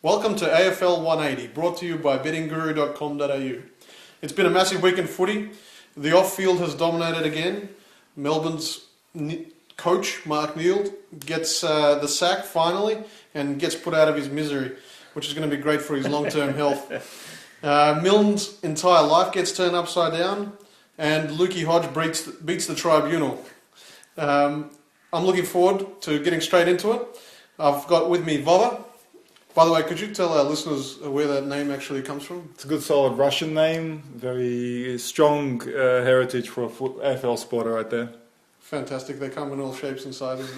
Welcome to AFL180, brought to you by Guru.com.au. It's been a massive week in footy. The off-field has dominated again. Melbourne's coach, Mark Neal, gets the sack finally and gets put out of his misery, which is going to be great for his long-term health. Milne's entire life gets turned upside down, and Lukey Hodge beats the tribunal. I'm looking forward to getting straight into it. I've got with me Vova. By the way, could you tell our listeners where that name actually comes from? It's a good, solid Russian name. Very strong heritage for a AFL supporter right there. Fantastic. They come in all shapes and sizes.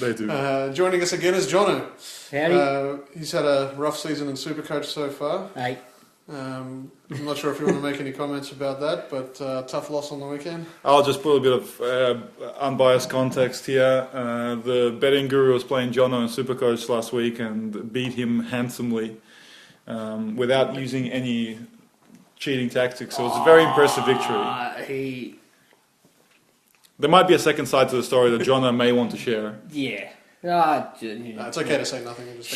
They do. Joining us again is Jono. Howdy. He's had a rough season in Supercoach so far. Hey. I'm not sure if you want to make any comments about that, but tough loss on the weekend. I'll just put a bit of unbiased context here. The betting guru was playing Jono in Supercoach last week and beat him handsomely without using any cheating tactics. So it was a very impressive victory. There might be a second side to the story that Jono may want to share. Yeah. No, it's okay to say nothing. Just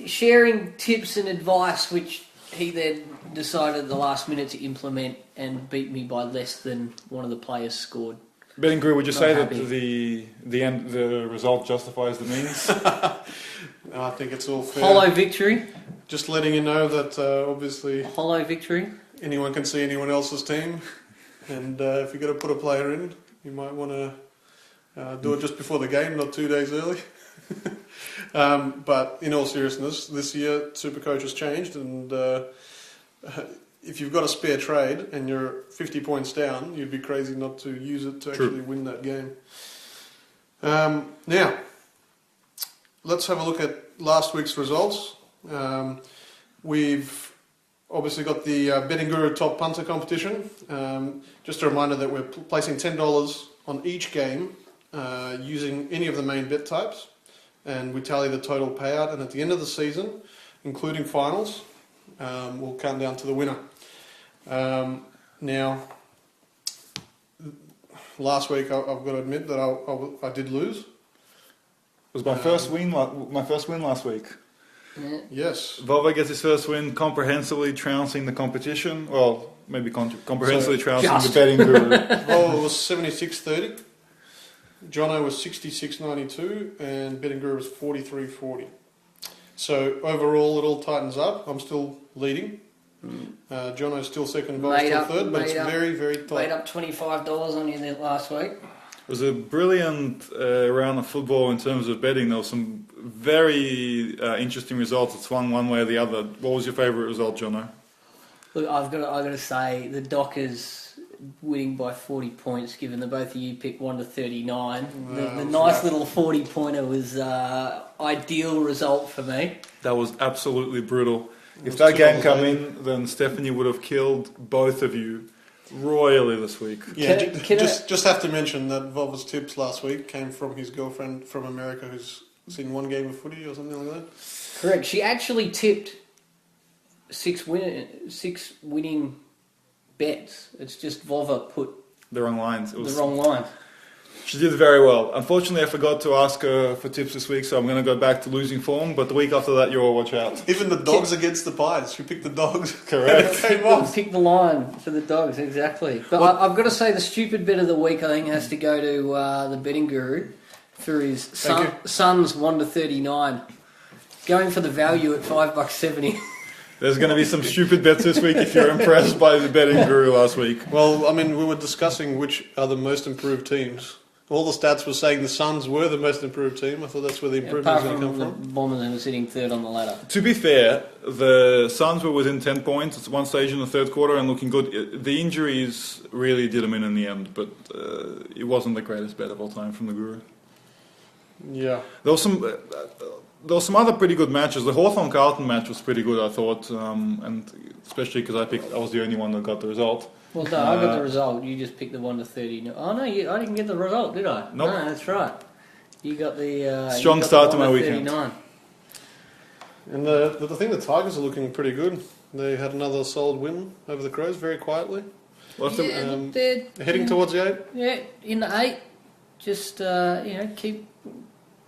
Sharing tips and advice, which he then decided at the last minute to implement and beat me by less than one of the players scored. Betting guru, would you say that the result justifies the means? I think it's all fair. Hollow victory. Just letting you know that obviously Hollow victory. Anyone can see anyone else's team, and if you're going to put a player in, you might want to do it just before the game, not 2 days early. But in all seriousness, this year Supercoach has changed, and if you've got a spare trade and you're 50 points down, you'd be crazy not to use it to actually win that game. Now, let's have a look at last week's results. We've obviously got the Betting Guru Top Punter competition. Just a reminder that we're placing $10 on each game using any of the main bet types. And we tally the total payout, and at the end of the season, including finals, we'll count down to the winner. Now, last week I've got to admit that I did lose. It was my first win last week. Yeah. Yes. Vova gets his first win, comprehensively trouncing the competition. Well, maybe comprehensively trouncing the betting guru. Vova was 76.30. Jono was 66.92 and Betting Guru was 43.40. So overall it all tightens up. I'm still leading. Jono's still second, Vova's still third, but it's very, very tight. Made up $25 on you there last week. It was a brilliant round of football in terms of betting. There were some very interesting results. It swung one way or the other. What was your favourite result, Jono? Look, I've got to say the Dockers winning by 40 points, given that both of you picked 1 to 39. The nice little 40-pointer was ideal result for me. That was absolutely brutal. If that game come in, then Stephanie would have killed both of you royally this week. Yeah, just have to mention that Vova's tips last week came from his girlfriend from America who's seen one game of footy or something like that. Correct. She actually tipped six winning bets. It's just Vova put the wrong lines. The wrong line. She did very well. Unfortunately, I forgot to ask her for tips this week, so I'm going to go back to losing form. But the week after that, you'll watch out. Even the dogs against the Pies. She picked the dogs. Correct. Pick the line for the dogs, exactly. But I've got to say, the stupid bet of the week, I think, has to go to the Betting Guru for his son's 1 to 39. Going for the value at $5.70. There's going to be some stupid bets this week if you're impressed by the Betting Guru last week. Well, I mean, we were discussing which are the most improved teams. All the stats were saying the Suns were the most improved team. I thought that's where the improvement was going to come from. The Bombers were sitting third on the ladder. To be fair, the Suns were within 10 points at one stage in the third quarter and looking good. The injuries really did them in the end, but it wasn't the greatest bet of all time from the Guru. Yeah. There was some other pretty good matches. The Hawthorn-Carlton match was pretty good, I thought, and especially because I was the only one that got the result. Well, no, I got the result. You just picked the 1 to 30. Oh no, I didn't get the result, did I? Nope. No, that's right. You got the strong start to my weekend. 39. And the thing, the Tigers are looking pretty good. They had another solid win over the Crows, very quietly. They're heading towards the 8. Yeah, in the 8. Just keep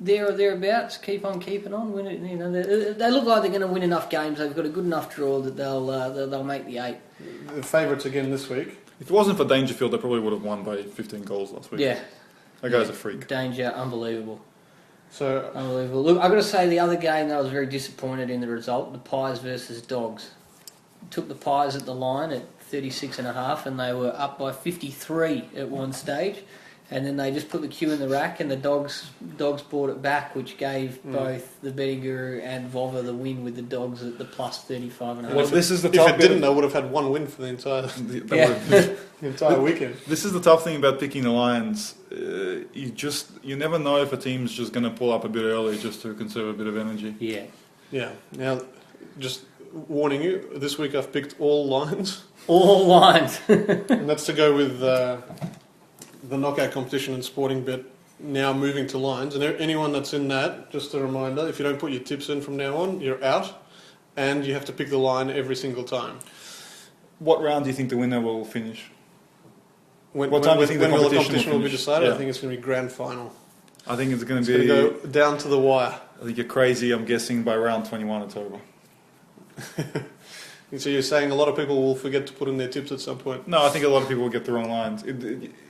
there or thereabouts. Keep on keeping on. Win it. You know, they look like they're going to win enough games. They've got a good enough draw that they'll make the 8. The favourites again this week. If it wasn't for Dangerfield, they probably would have won by 15 goals last week. Yeah, that guy's a freak. Danger, unbelievable. So Unbelievable. Look, I've got to say the other game that I was very disappointed in the result, the Pies versus Dogs. Took the Pies at the line at 36.5 and they were up by 53 at one stage. And then they just put the cue in the rack and the Dogs brought it back, which gave both the Betting Guru and Vova the win with the Dogs at the plus 35.5. Well, this is the if tough it didn't, they would have had one win for the entire the entire weekend. This is the tough thing about picking the Lions. You never know if a team's just going to pull up a bit early just to conserve a bit of energy. Yeah. Yeah. Now, just warning you, this week I've picked all Lions. All lines. And that's to go with the knockout competition and sporting bet now moving to Lions. And anyone that's in that, just a reminder, if you don't put your tips in from now on, you're out. And you have to pick the line every single time. What round do you think the winner will finish? What time do you think the competition will be decided? Yeah. I think it's going to be grand final. I think it's going It's to be... going to go down to the wire. I think you're crazy. I'm guessing by round 21 it's over. So you're saying a lot of people will forget to put in their tips at some point? No, I think a lot of people will get the wrong lines.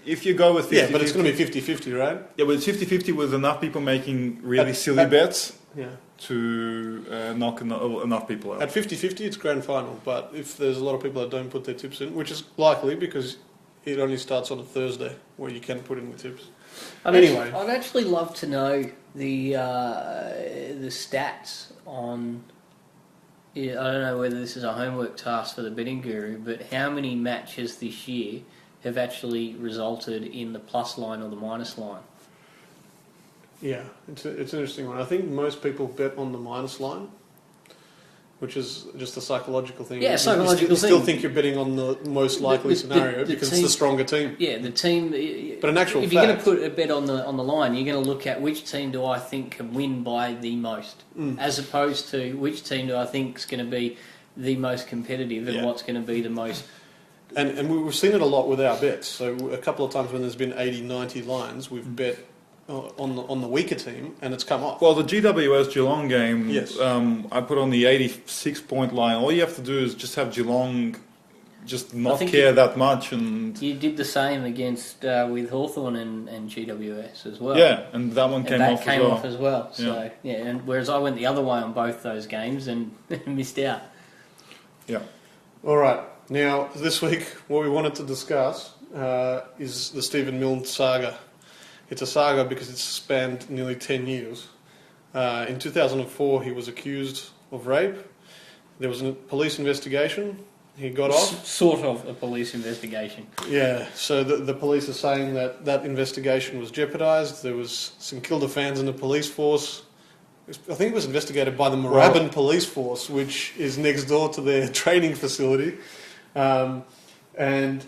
If you go with 50-50... Yeah, but it's going to be 50-50, right? Yeah, but it's 50-50 with enough people making really silly bets Yeah. to knock enough people out. At 50-50, it's grand final. But if there's a lot of people that don't put their tips in, which is likely because it only starts on a Thursday where you can put in the tips. Anyway. I'd actually love to know the stats on... Yeah, I don't know whether this is a homework task for the Betting Guru, but how many matches this year have actually resulted in the plus line or the minus line? Yeah, it's an interesting one. I think most people bet on the minus line, which is just a psychological thing. Yeah, psychological you thing. still think you're betting on the most likely scenario because team, it's the stronger team. Yeah, the team. But in actual if fact, you're going to put a bet on the line, you're going to look at which team do I think can win by the most, as opposed to which team do I think is going to be the most competitive and what's going to be the most. And we've seen it a lot with our bets. So a couple of times when there's been 80, 90 lines, we've bet on the weaker team, and it's come off. Well, the GWS Geelong game, yes. I put on the 86-point line. All you have to do is just have Geelong just not care that much. And you did the same against with Hawthorn and GWS as well. Yeah, and that one came off as well. So yeah, and whereas I went the other way on both those games and missed out. Yeah. All right. Now, this week, what we wanted to discuss is the Stephen Milne saga. It's a saga because it's spanned nearly 10 years. In 2004, he was accused of rape. There was a police investigation. He got off. Sort of a police investigation. Yeah, so the police are saying that investigation was jeopardised. There was some Kilda fans in the police force. I think it was investigated by the Moorabbin police force, which is next door to their training facility. And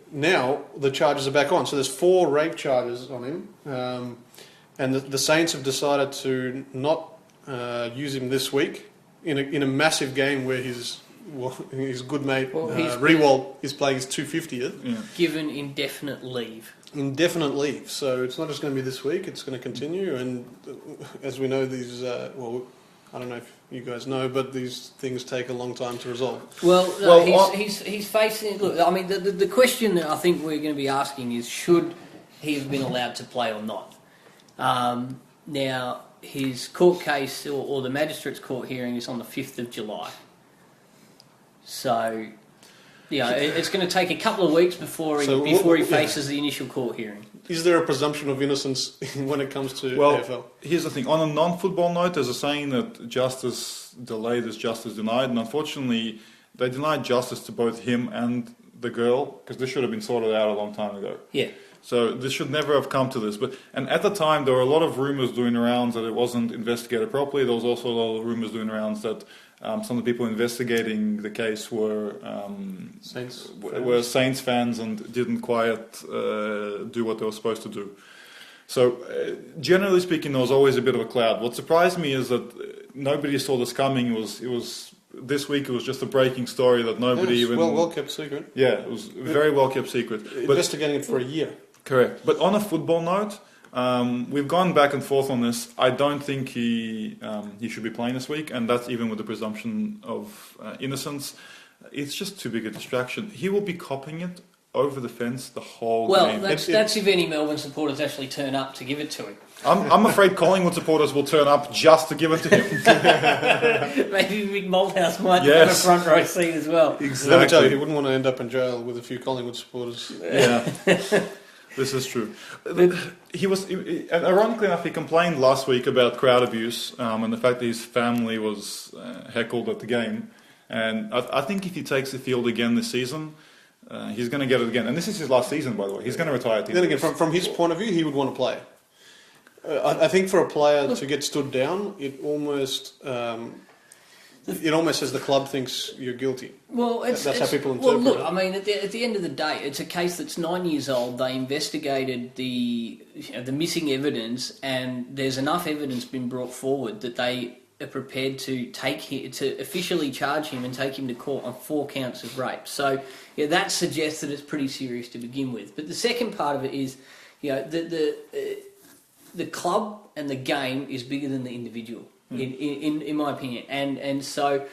now the charges are back on. So there's 4 rape charges on him. And the Saints have decided to not use him this week in a massive game where his good mate Rewald is playing his 250th. Yeah. Given indefinite leave. Indefinite leave. So it's not just going to be this week, it's going to continue. And as we know, these, I don't know if you guys know, but these things take a long time to resolve. He's facing... Look, I mean, the question that I think we're going to be asking is, should he have been allowed to play or not? Now, his court case, or the magistrate's court hearing, is on the 5th of July. So, it's going to take a couple of weeks before he faces the initial court hearing. Is there a presumption of innocence when it comes to AFL? Here's the thing. On a non-football note, there's a saying that justice delayed is justice denied, and unfortunately, they denied justice to both him and the girl, because this should have been sorted out a long time ago. Yeah. So this should never have come to this. And at the time, there were a lot of rumours doing around that it wasn't investigated properly. There was also a lot of rumours doing around that some of the people investigating the case were Saints fans and didn't quite do what they were supposed to do. So generally speaking, there was always a bit of a cloud. What surprised me is that nobody saw this coming. This week it was just a breaking story that nobody even... well kept secret. Yeah, it was a very well kept secret. Investigating it for a year. Correct. But on a football note, We've gone back and forth on this. I don't think he should be playing this week, and that's even with the presumption of innocence. It's just too big a distraction. He will be copying it over the fence the whole game. Well, that's if any Melbourne supporters actually turn up to give it to him. I'm afraid Collingwood supporters will turn up just to give it to him. Maybe Big Malthouse might have a front row seat as well. Exactly. Let me tell you, he wouldn't want to end up in jail with a few Collingwood supporters. Yeah, this is true. He was, and ironically enough, he complained last week about crowd abuse and the fact that his family was heckled at the game. And I think if he takes the field again this season, he's going to get it again. And this is his last season, by the way. He's going to retire at the Then end. again, from his point of view, he would want to play. I think for a player to get stood down, it almost says the club thinks you're guilty. Well, that's how people interpret it. Well, look, I mean, at the end of the day, it's a case that's 9 years old. They investigated the missing evidence, and there's enough evidence been brought forward that they are prepared to to officially charge him and take him to court on 4 counts of rape. So, yeah, that suggests that it's pretty serious to begin with. But the second part of it is, the club and the game is bigger than the individual, in my opinion. And so,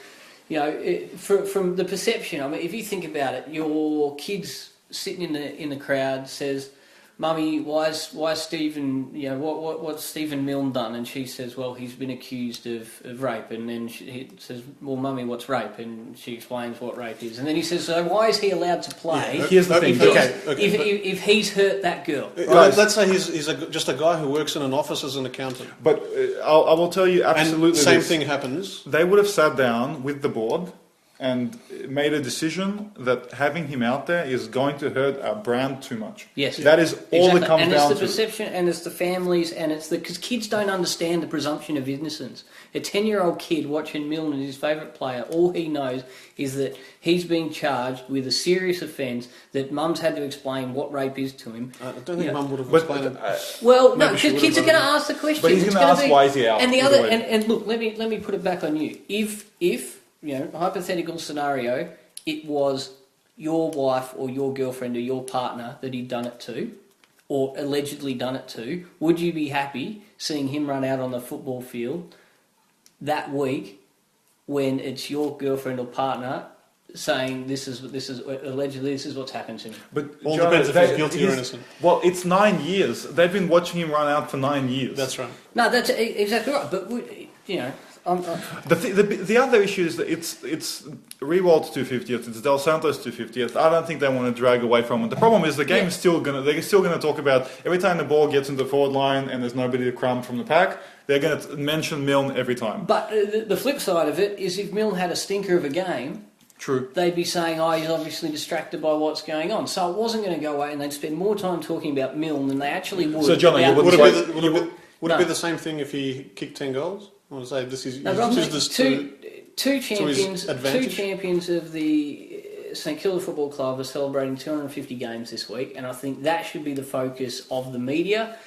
from the perception, I mean, if you think about it, your kid's sitting in the crowd says, "Mummy, why is Stephen? What's Stephen Milne done?" And she says, "Well, he's been accused of rape." And then he says, "Well, Mummy, what's rape?" And she explains what rape is. And then he says, "So why is he allowed to play? Yeah, here's the thing. If he's hurt that girl." Let's say he's just a guy who works in an office as an accountant. But I will tell you absolutely. And same thing happens. They would have sat down with the board and made a decision that having him out there is going to hurt our brand too much. Yes. That is all it comes down to. And it's the perception, and it's the families, and it's because kids don't understand the presumption of innocence. A 10-year-old kid watching Milne and his favourite player, all he knows is that he's being charged with a serious offence, that mum's had to explain what rape is to him. I don't think mum would have explained it. Well, no, because kids are going to ask the question. But he's going to ask why is he out. And the other, and look, let me put it back on you. If hypothetical scenario, it was your wife or your girlfriend or your partner that he'd done it to, or allegedly done it to, would you be happy seeing him run out on the football field that week when it's your girlfriend or partner saying this is allegedly this is what's happened to me? But all depends if he's guilty or innocent. Well, it's 9 years. They've been watching him run out for 9 years. That's right. No, that's exactly right. But The other issue is that it's Rewald's 250th, it's Del Santos 250th. I don't think they want to drag away from it. The problem is the game is they're still gonna talk about every time the ball gets into the forward line and there's nobody to crumb from the pack, they're going to mention Milne every time. But the flip side of it is if Milne had a stinker of a game, true, they'd be saying, he's obviously distracted by what's going on. So it wasn't going to go away, and they'd spend more time talking about Milne than they actually would. So, John, would it be the same thing if he kicked 10 goals? I want to say this is two champions of the St Kilda Football Club are celebrating 250 games this week, and I think that should be the focus of the media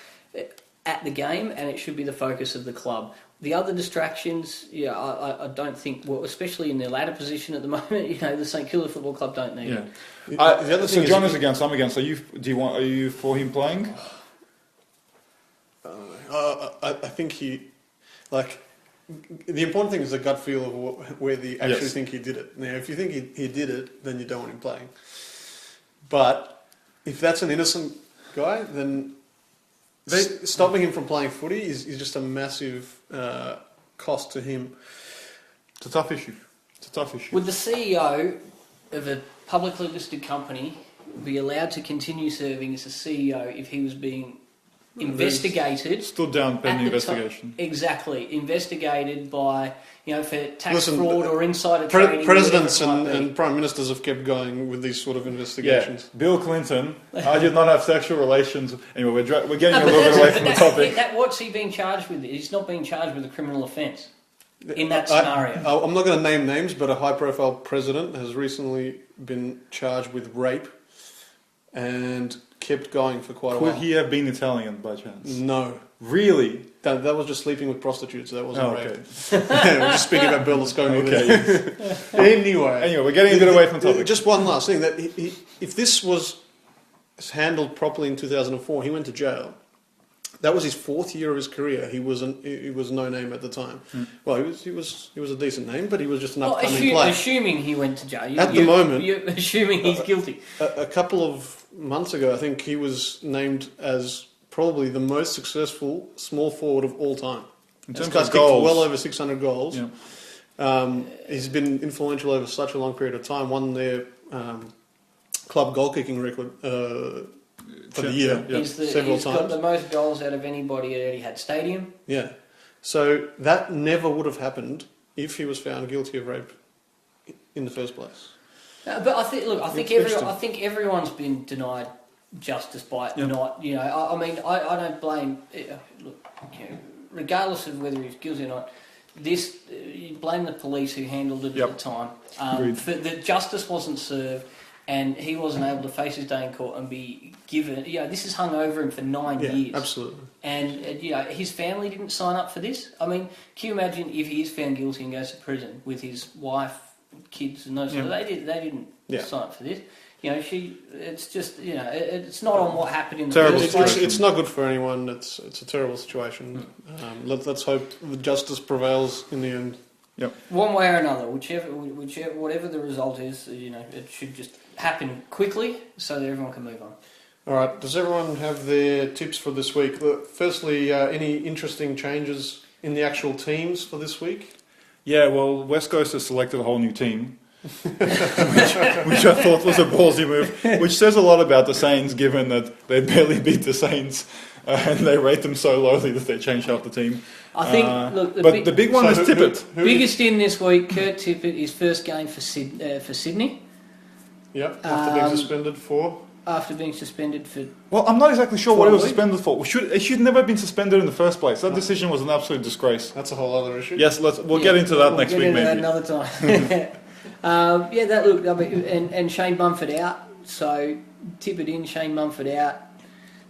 at the game, and it should be the focus of the club. The other distractions, I don't think, especially in their ladder position at the moment, the St Kilda Football Club don't need it. The other thing John is against, I'm against. Are you for him playing? I think the important thing is the gut feel of where they actually think he did it. Now, if you think he did it, then you don't want him playing. But if that's an innocent guy, then stopping him from playing footy is just a massive cost to him. It's a tough issue. Would the CEO of a publicly listed company be allowed to continue serving as a CEO if he was being investigated? Stood down pending investigation. Exactly. Investigated by, for tax fraud or insider trading. Presidents and prime ministers have kept going with these sort of investigations. Yeah. Bill Clinton, I did not have sexual relations. Anyway, we're getting a little bit away from the topic. What's he being charged with? He's not being charged with a criminal offence in that scenario. I'm not going to name names, but a high-profile president has recently been charged with rape and kept going for quite a while. Could he have been Italian by chance? No. Really? That was just sleeping with prostitutes. That wasn't rape. Okay. We're just speaking about Berlusconi. Okay. Anyway, we're getting a bit away from the topic. Just one last thing. That if this was handled properly in 2004, he went to jail. That was his 4th year of his career. He was no name at the time. Well, he was a decent name, but he was just an upcoming player. Assuming he went to jail. At the moment, you're assuming he's guilty. A couple of months ago, I think he was named as probably the most successful small forward of all time. In This terms guy's of kicked goals, well over 600 goals. Yeah. He's been influential over such a long period of time. Won their club goal kicking record for the year several he's times. Got the most goals out of anybody at Etihad Stadium. Yeah. So that never would have happened if he was found guilty of rape in the first place. But I think everyone's been denied justice by not. You know, I don't blame. Look, regardless of whether he's guilty or not, you blame the police who handled it at the time. For the justice wasn't served, and he wasn't able to face his day in court and be given. This has hung over him for 9 years. Absolutely. And his family didn't sign up for this. I mean, can you imagine if he is found guilty and goes to prison with his wife, kids, and those? They didn't sign up for this. It's just it's not on what happened in the first place. It's not good for anyone. It's a terrible situation. Let's hope the justice prevails in the end. Yep. One way or another, whatever the result is, it should just happen quickly so that everyone can move on. All right. Does everyone have their tips for this week? Firstly, any interesting changes in the actual teams for this week? Yeah, well, West Coast has selected a whole new team, which I thought was a ballsy move, which says a lot about the Saints, given that they barely beat the Saints and they rate them so lowly that they changed half the team. I think. The big one is Tippett. Biggest in this week, Kurt Tippett, his first game for Sydney. Yep, after being suspended for. After being suspended for. Well, I'm not exactly sure what he was suspended for. It should never have been suspended in the first place. That decision was an absolute disgrace. That's a whole other issue. Yes, we'll get into that next week, maybe. That another time. And Shane Mumford out. So Tippett in, Shane Mumford out.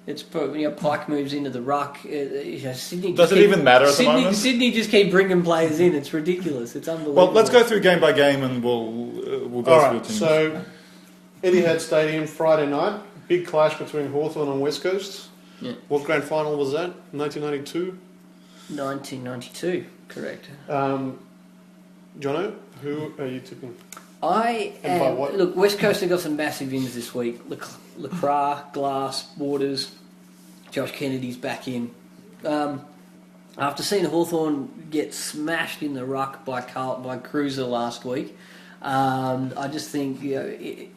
It's probably Pike moves into the ruck. Sydney does it even matter at the moment? Sydney just keep bringing players in. It's ridiculous. It's unbelievable. Well, let's go through game by game, and we'll go through the teams. So Etihad Stadium Friday night, big clash between Hawthorn and West Coast. Yeah. What grand final was that? 1992. 1992, correct. Jono, who are you tipping? Look, West Coast have got some massive wins this week. Lacroix, Glass, Waters, Josh Kennedy's back in. After seeing Hawthorn get smashed in the ruck by Cruiser last week, I just think the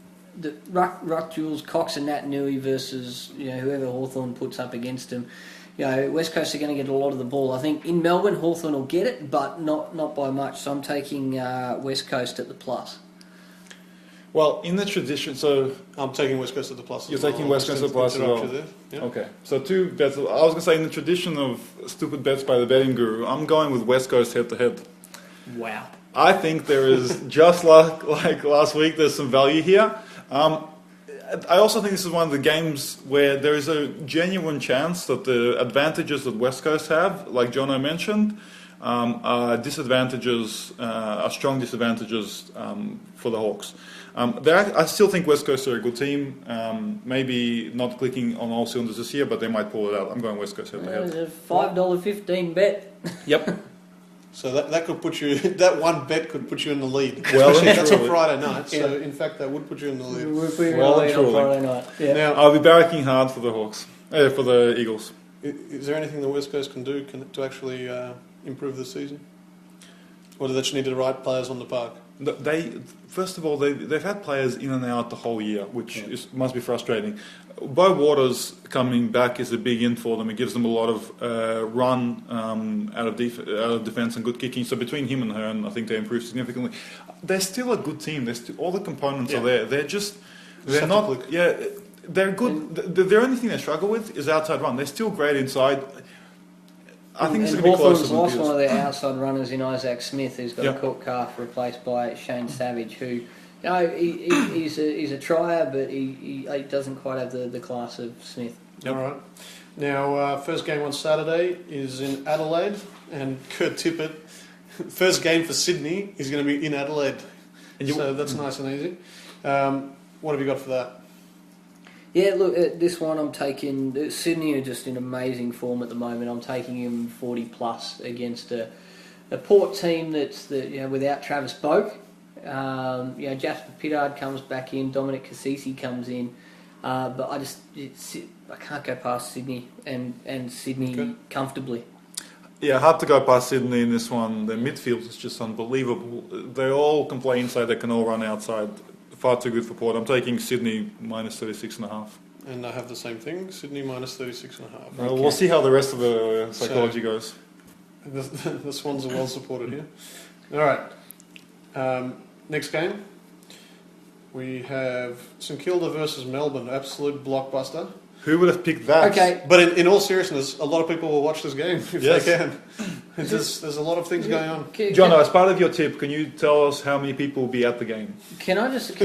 ruck duels, Cox and Nat Nui versus whoever Hawthorn puts up against them. West Coast are going to get a lot of the ball. I think in Melbourne, Hawthorn will get it, but not by much. So I'm taking West Coast at the plus. Well, in the tradition, so I'm taking West Coast at the plus. You're taking West Coast at the plus as well. Yep. Okay, so 2 bets. I was going to say, in the tradition of stupid bets by the betting guru, I'm going with West Coast head to head. Wow. I think there is, just like last week, there's some value here. I also think this is one of the games where there is a genuine chance that the advantages that West Coast have, like Jono mentioned, are strong disadvantages for the Hawks. I still think West Coast are a good team. Maybe not clicking on all cylinders this year, but they might pull it out. I'm going West Coast head to head. It's a $5.15 bet. Yep. So that could put you. That one bet could put you in the lead. Well, that's a Friday night. So in fact, that would put you in the lead. We'll put you in the lead on Friday night. Yeah. Now, I'll be barracking hard for the Hawks, for the Eagles. Is there anything the West Coast can do to actually improve this season, or do they just need the right players on the park? First of all, they've had players in and out the whole year, which must be frustrating. Bo Waters coming back is a big in for them. It gives them a lot of run out of defence and good kicking. So between him and Hearn, I think they improved significantly. They're still a good team. All the components are there. They're not. Yeah, they're good. The only thing they struggle with is outside run. They're still great inside. I think it's going to be close to lost one of their outside runners in Isaac Smith, who's got a caught calf, replaced by Shane Savage, who, he's a trier, but he doesn't quite have the class of Smith. All right. Now, first game on Saturday is in Adelaide, and Kurt Tippett, first game for Sydney, is going to be in Adelaide. So that's nice and easy. What have you got for that? Yeah, look, this one I'm taking... Sydney are just in amazing form at the moment. I'm taking him 40 plus against a Port team that's without Travis Boak. Jasper Pittard comes back in, Dominic Cassisi comes in, but I can't go past Sydney and Sydney comfortably. Yeah, hard to go past Sydney in this one. Their midfield is just unbelievable. They all can play inside, they can all run outside. Far too good for Port. I'm taking Sydney minus 36.5. And I have the same thing, Sydney minus 36.5. Okay. We'll see how the rest of the psychology goes. The Swans are well supported here. All right. Next game, we have St Kilda versus Melbourne. Absolute blockbuster. Who would have picked that? Okay. But in all seriousness, a lot of people will watch this game if Yes. they can. There's a lot of things going on. John, as part of your tip, can you tell us how many people will be at the game? Can I just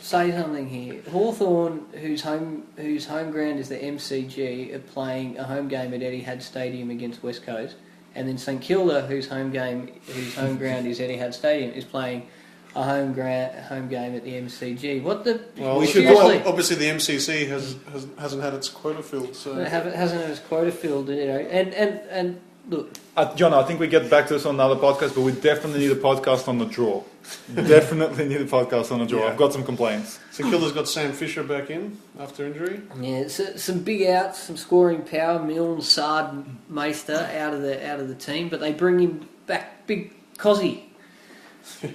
say something here? Hawthorn, whose home ground is the MCG, are playing a home game at Etihad Stadium against West Coast, and then St Kilda, whose home ground is Etihad Stadium, is playing a home game at the MCG. What the? Well, obviously the MCC hasn't had its quota filled, so it hasn't had its quota filled, and look. John, I think we get back to this on another podcast, but we definitely need a podcast on the draw. Definitely need a podcast on the draw. Yeah. I've got some complaints. St Kilda's got Sam Fisher back in after injury. Yeah, some big outs, some scoring power. Milne, Sard, Meister out of the team, but they bring him back, Big Cozzy.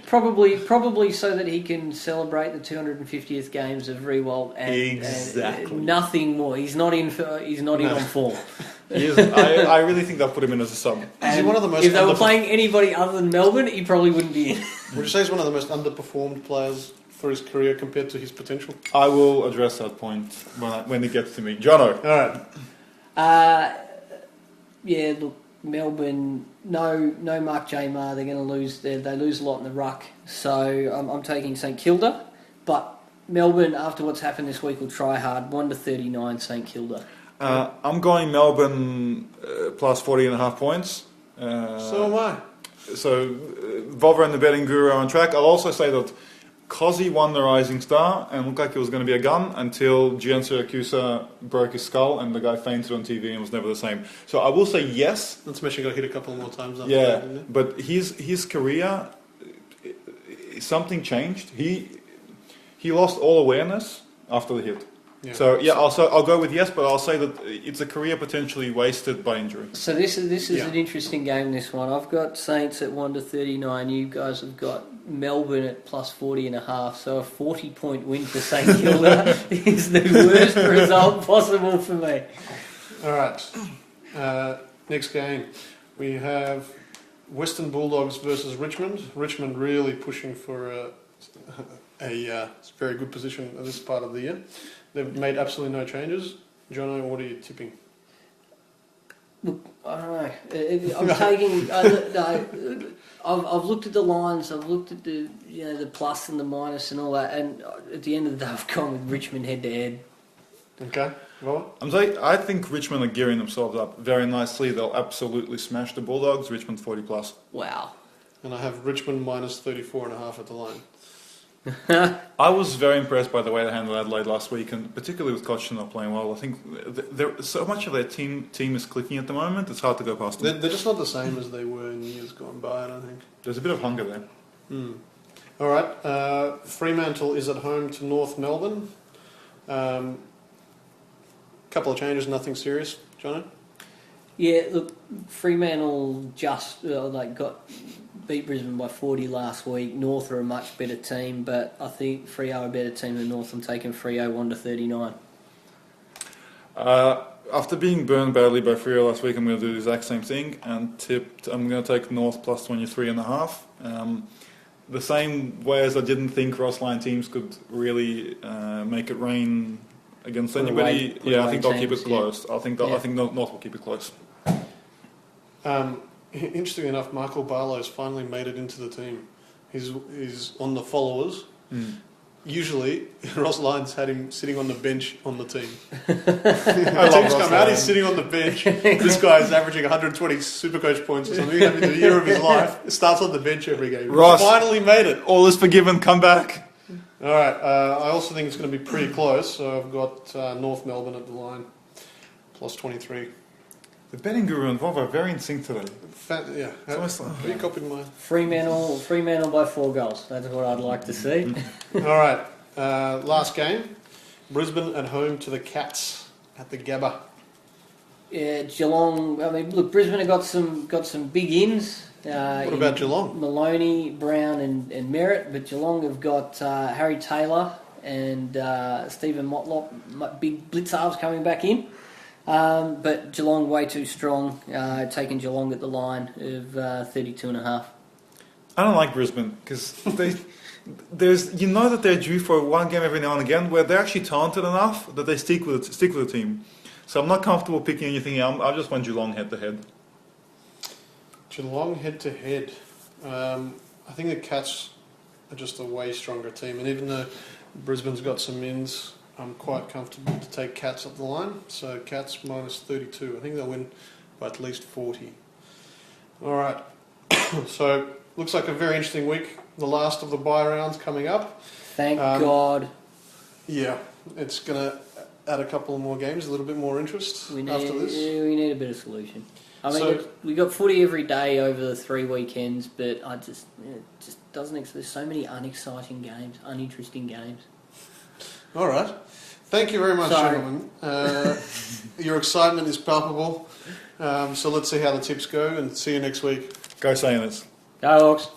Probably so that he can celebrate the 250th games of Rewalt and nothing more. He's not in on form. I really think they'll put him in as a sub. Is he one of the most if they were playing anybody other than Melbourne, he probably wouldn't be in. Would you say he's one of the most underperformed players for his career compared to his potential? I will address that point when it gets to me. Jono. All right. Look, Melbourne, no Mark J. Maher. They're going to lose. They lose a lot in the ruck. So I'm taking St Kilda. But Melbourne, after what's happened this week, will try hard. 1-39 St Kilda. I'm going Melbourne plus 40.5 points. So am I. So Vovra and the betting guru are on track. I'll also say that Cozzy won the Rising Star and looked like it was going to be a gun until Gian Siracusa broke his skull and the guy fainted on TV and was never the same. So I will say yes. Not to mention he got hit a couple more times after that, didn't it? But his career, something changed. He lost all awareness after the hit. Yeah. So I'll go with yes, but I'll say that it's a career potentially wasted by injury. So this is an interesting game. This one, I've got Saints at 1-39. You guys have got Melbourne at plus 40.5. So a 40-point win for St Kilda is the worst result possible for me. All right. Next game, we have Western Bulldogs versus Richmond. Richmond really pushing for a very good position at this part of the year. They've made absolutely no changes. Jono, what are you tipping? Look, I don't know. I'm taking. I've looked at the lines. I've looked at the plus and the minus and all that. And at the end of the day, I've gone with Richmond head to head. Okay. Well, I think Richmond are gearing themselves up very nicely. They'll absolutely smash the Bulldogs. Richmond 40 plus. Wow. And I have Richmond minus 34.5 at the line. I was very impressed by the way they handled Adelaide last week, and particularly with Cochin not playing well. I think so much of their team is clicking at the moment. It's hard to go past them. They're just not the same as they were in years gone by. I don't think there's a bit of hunger there. All right, Fremantle is at home to North Melbourne. Couple of changes, nothing serious, Jono. Yeah, look, Fremantle just beat Brisbane by 40 last week. North are a much better team, but I think Freo are a better team than North. I'm taking Freo 1-39. After being burned badly by Freo last week, I'm going to do the exact same thing and I'm going to take North plus 23.5. The same way as I didn't think Ross Lyon teams could really make it rain against anybody. I think they'll keep it close. I think North will keep it close. Interestingly enough, Michael Barlow's finally made it into the team. He's on the followers. Usually, Ross Lyon's had him sitting on the bench on the team. The team's come out, he's sitting on the bench. This guy's averaging 120 Supercoach points or something. Having the year of his life. Starts on the bench every game. Ross, finally made it. All is forgiven. Come back. All right. I also think it's going to be pretty close. So I've got North Melbourne at the line, plus 23. The betting guru and Volvo are very in sync today. Yeah. Have you copied mine? Fremantle by 4 goals. That's what I'd like to see. All right. Last game. Brisbane at home to the Cats at the Gabba. Yeah, Geelong. I mean, look, Brisbane have got some big ins. What about Geelong? Maloney, Brown, and Merritt, but Geelong have got Harry Taylor and Stephen Motlop, big blitz halves coming back in. But Geelong way too strong, taking Geelong at the line of 32.5. I don't like Brisbane because there's that they're due for one game every now and again where they're actually talented enough that they stick with the team. So I'm not comfortable picking anything else. I just want Geelong head to head. Geelong head to head. I think the Cats are just a way stronger team, and even though Brisbane's got some ins, I'm quite comfortable to take Cats up the line. So Cats minus 32. I think they'll win by at least 40. All right. So looks like a very interesting week. The last of the bye rounds coming up. Thank God. Yeah, it's going to add a couple more games, a little bit more interest after this. Yeah, we need a bit of solution. I mean, we got footy every day over the 3 weekends, but it just doesn't. There's so many unexciting games, uninteresting games. All right. Thank you very much, gentlemen. Your excitement is palpable. So let's see how the tips go, and see you next week. Go Saints. Go Hawks.